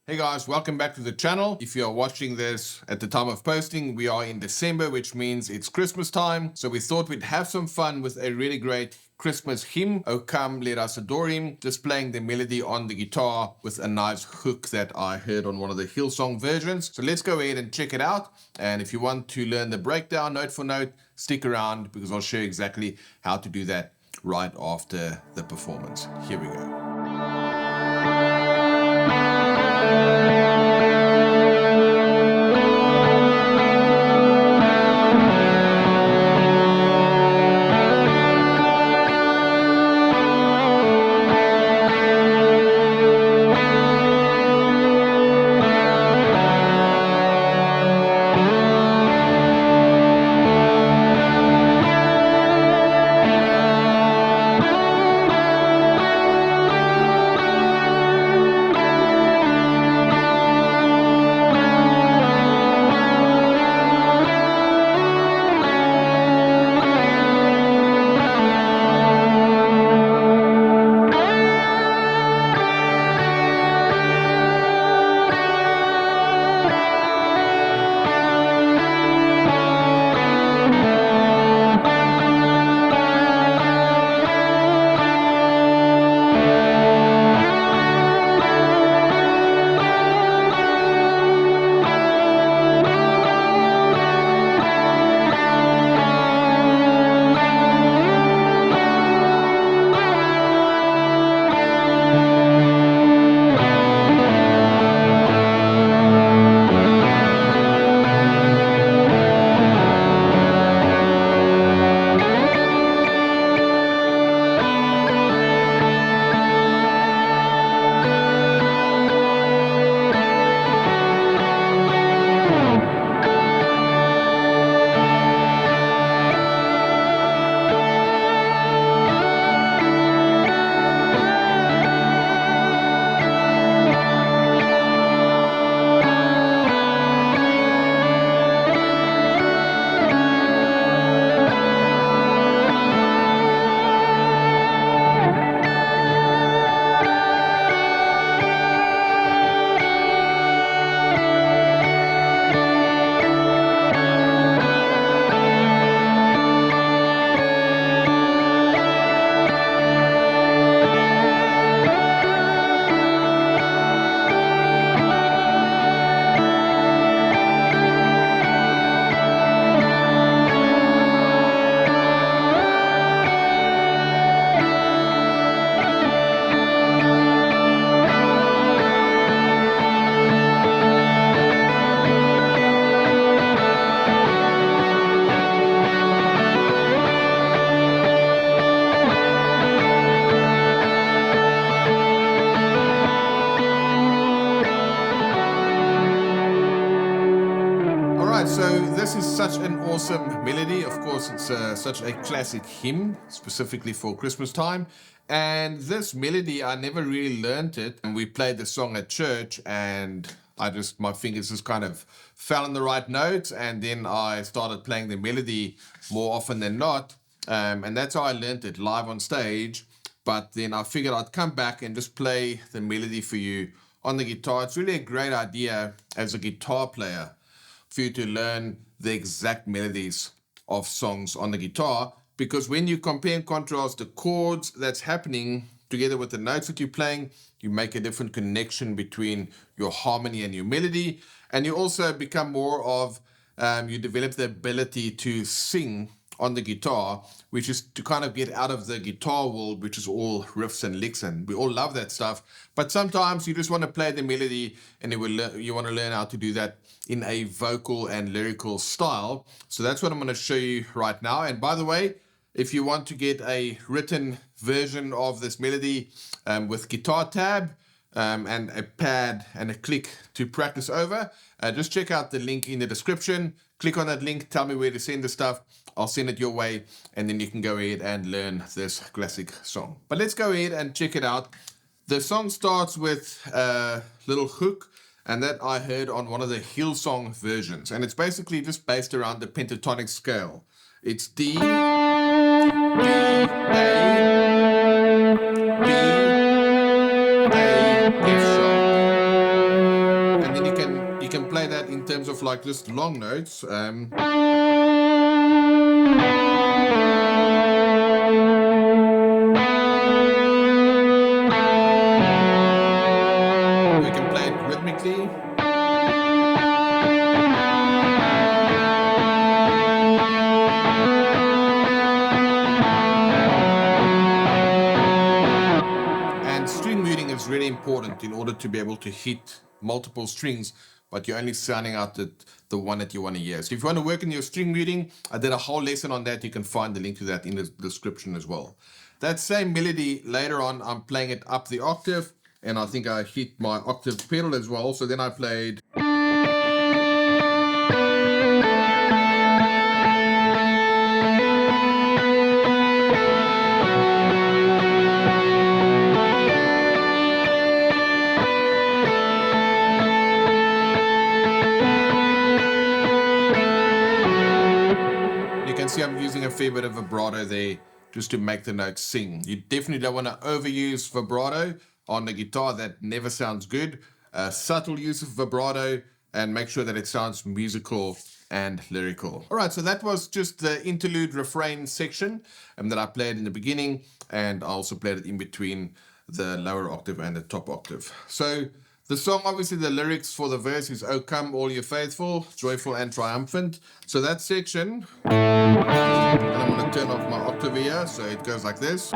Hey guys, welcome back to the channel. If you are watching this at the time of posting, we are in December, which means it's Christmas time. So we thought we'd have some fun with a really great Christmas hymn, O Come Let Us Adore Him, just playing the melody on the guitar with a nice hook that I heard on one of the Hillsong versions. So let's go ahead and check it out. And if you want to learn the breakdown note for note, stick around because I'll show you exactly how to do that right after the performance. Here we go. So this is such an awesome melody. Of course, it's such a classic hymn, specifically for Christmas time. And this melody, I never really learned it. And we played the song at church and my fingers just kind of fell on the right notes. And then I started playing the melody more often than not. And that's how I learned it live on stage. But then I figured I'd come back and just play the melody for you on the guitar. It's really a great idea as a guitar player for you to learn the exact melodies of songs on the guitar, because when you compare and contrast the chords that's happening together with the notes that you're playing, you make a different connection between your harmony and your melody, and you also become more of, you develop the ability to sing on the guitar, which is to kind of get out of the guitar world, which is all riffs and licks, and we all love that stuff. But sometimes you just want to play the melody and you want to learn how to do that in a vocal and lyrical style. So that's what I'm going to show you right now. And by the way, if you want to get a written version of this melody with guitar tab and a pad and a click to practice over, just check out the link in the description. Click on that link, tell me where to send the stuff. I'll send it your way, and then you can go ahead and learn this classic song. But let's go ahead and check it out. The song starts with a little hook, and that I heard on one of the Hillsong versions. And it's basically just based around the pentatonic scale. It's D, D, A, B, A, F sharp. you can play that in terms of like just long notes. We can play it rhythmically. And string muting is really important in order to be able to hit multiple strings, but you're only sounding out the one that you want to hear. So if you want to work in your string muting, I did a whole lesson on that. You can find the link to that in the description as well. That same melody, later on, I'm playing it up the octave, and I think I hit my octave pedal as well. So then I played... See, I'm using a fair bit of vibrato there just to make the notes sing. You definitely don't want to overuse vibrato on the guitar. That never sounds good. Subtle use of vibrato, and make sure that it sounds musical and lyrical. All right, so that was just the interlude refrain section that I played in the beginning, and I also played it in between the lower octave and the top octave. So the song, obviously the lyrics for the verse is "O come all you faithful, joyful and triumphant." So that section, and I'm going to turn off my octave here, so it goes like this.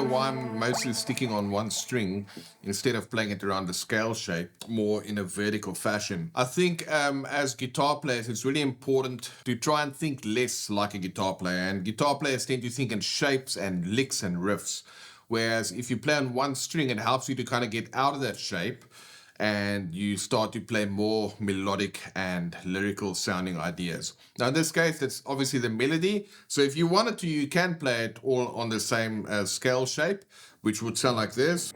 Why I'm mostly sticking on one string instead of playing it around the scale shape more in a vertical fashion. I think as guitar players, it's really important to try and think less like a guitar player, and guitar players tend to think in shapes and licks and riffs, whereas if you play on one string, it helps you to kind of get out of that shape and you start to play more melodic and lyrical sounding ideas. Now in this case, it's obviously the melody. So if you wanted to, you can play it all on the same scale shape, which would sound like this.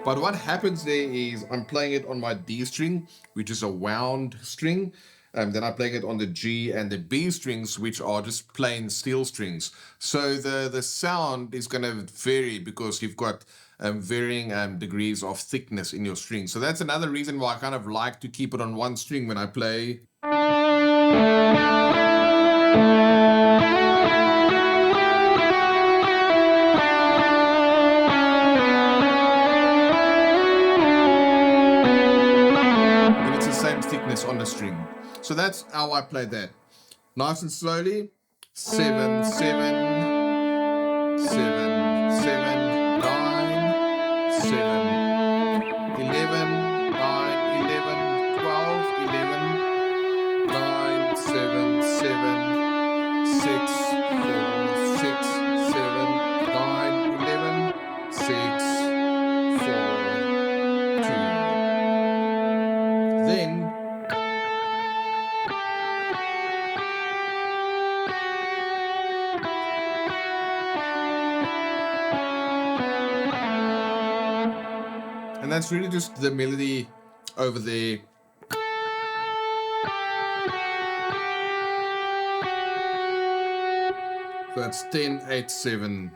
But what happens there is I'm playing it on my D string, which is a wound string. Then I'm playing it on the G and the B strings, which are just plain steel strings. So the sound is going to vary because you've got varying degrees of thickness in your string. So that's another reason why I kind of like to keep it on one string when I play. Thickness on the string. So that's how I play that. Nice and slowly. 7, 7, 7, 7, 9, 7, 11, 9, 11, 12, 11, 9, 7, 7, 6, 4, 6, 7, 9, 11, 6, 4, 2. Then and that's really just the melody over there. So that's 10, 8, 7,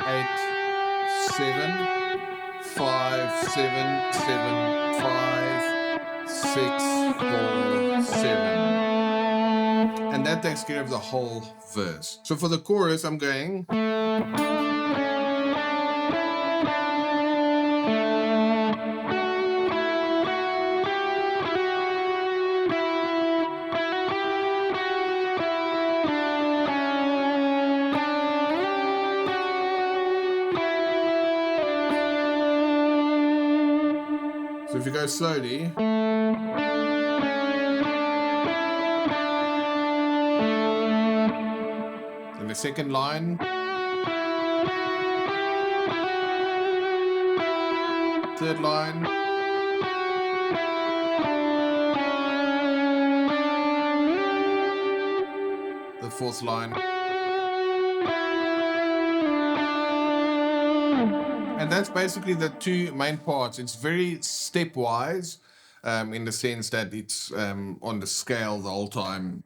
8, 7, 5, 7, 7, 5, 6, 4, 7. And that takes care of the whole verse. So for the chorus, I'm going. So if you go slowly, the second line, third line, the fourth line, and that's basically the two main parts. It's very stepwise, in the sense that it's on the scale the whole time.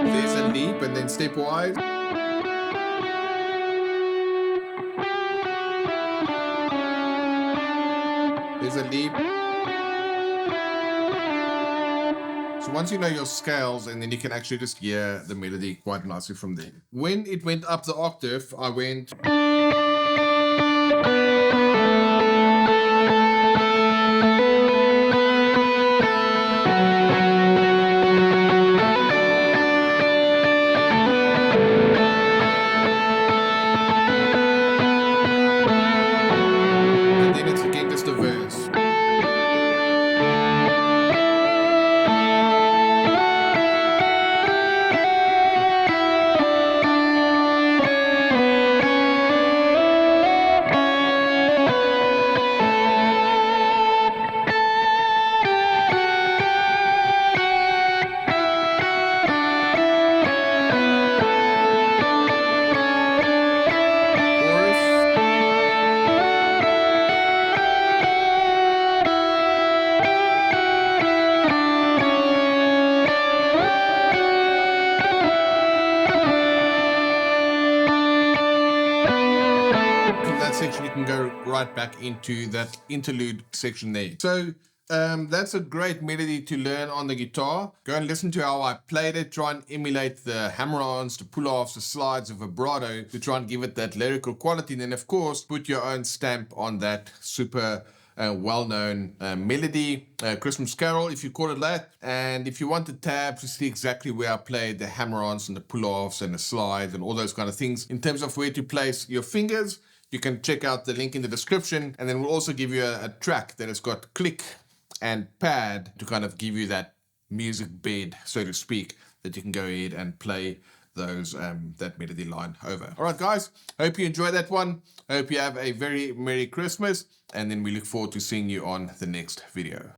There's a leap and then stepwise. There's a leap. So once you know your scales, and then you can actually just hear the melody quite nicely from there. When it went up the octave, I went. And then it's again just a verse. Section, you can go right back into that interlude section there. So that's a great melody to learn on the guitar. Go and listen to how I played it. Try and emulate the hammer-ons, the pull-offs, the slides, the vibrato to try and give it that lyrical quality. And then, of course, put your own stamp on that super well-known melody, Christmas Carol, if you call it that. And if you want the tabs to see exactly where I played the hammer-ons and the pull-offs and the slides and all those kind of things, in terms of where to place your fingers, you can check out the link in the description, and then we'll also give you a track that has got click and pad to kind of give you that music bed, so to speak, that you can go ahead and play those that melody line over. All right, guys, hope you enjoyed that one. I hope you have a very Merry Christmas, and then we look forward to seeing you on the next video.